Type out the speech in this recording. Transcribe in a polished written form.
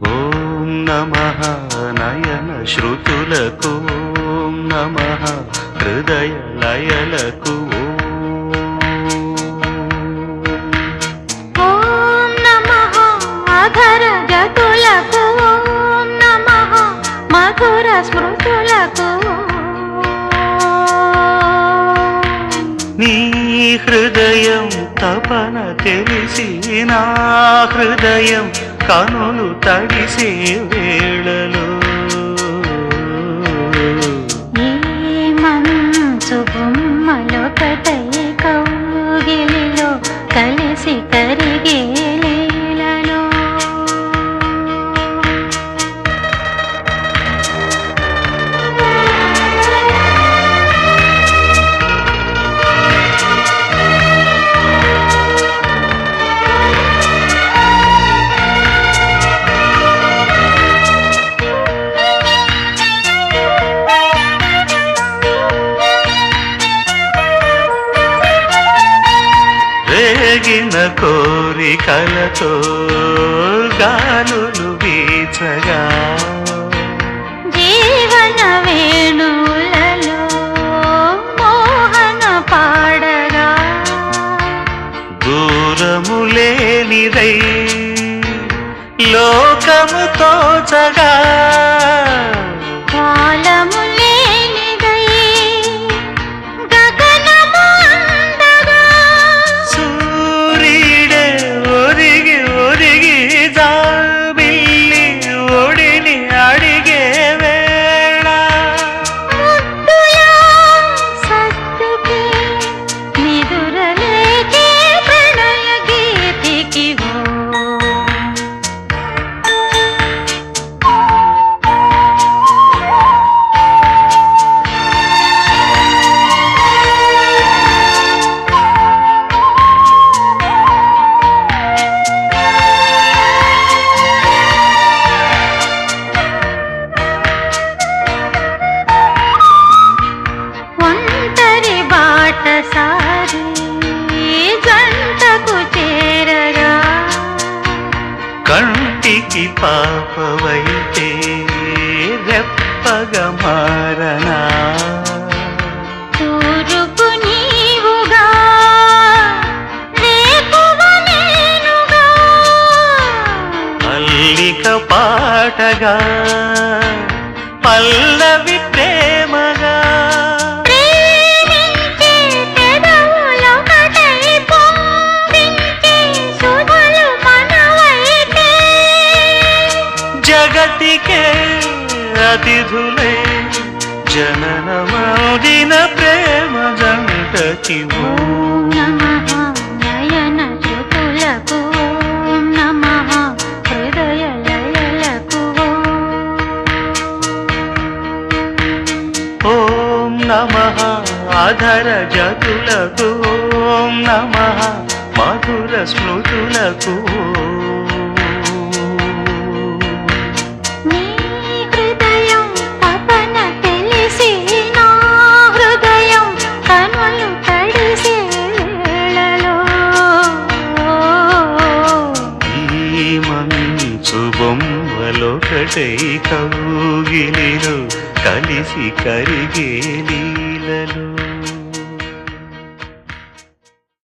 ఓం నమః నయన శ్రుతులకు, ఓం నమః హృదయ లయలకు, ఓం నమః అధర జతులకు, ఓం నమః మధుర స్మృతులకు. నీ హృదయం తపన తెలిసి నా హృదయం కనులు తడిసే వేళలో ఈ మనసు బొమ్మలొకటై కౌగిలిలో కలిసి కరిగే లీలలో. రేగిన కోరికలతో గాలులు వీచగా, జీవన వేణువులలో మోహన పాడగా, దూరము లేనిదై లోకము తోచగా, కాలము లేనిదై గగనము అందగా, సూర్యుడే ఒరిగి ఒరిగి జాబిల్లి ఒడిని అడిగే వేళ, ముద్దుల సత్తుకి నిదురలేకే ప్రణయ గీతికి ఓ. ఒంటరి బాటసారి జంటకు చేరగా, కంటికి పాపవైతే రెప్పగ మారనా, తూరుపు నీవుగా రేపువ నేనుగా, మల్లిక పాటగా పల్లవి ప్రేమగా, ప్రేమించే పెదవులొకటై పొంగించే సుధలు మనవైతే, జగతికే అతిథులే జననమౌదిన ప్రేమ జంటకి ఓ. ఓం నమః నయన శ్రుతులకు, ఓం నమః హృదయ లయలకు. ఓం నమః అధర జతులకు, ఓం నమః మధుర స్మృతులకు. నీ హృదయం తపన తెలిసి నా హృదయం కనులు తడిసే వేళలో, ఈ మంచు బొమ్మలొకటై కౌగిలిలో కలిసి కరిగే లీలలో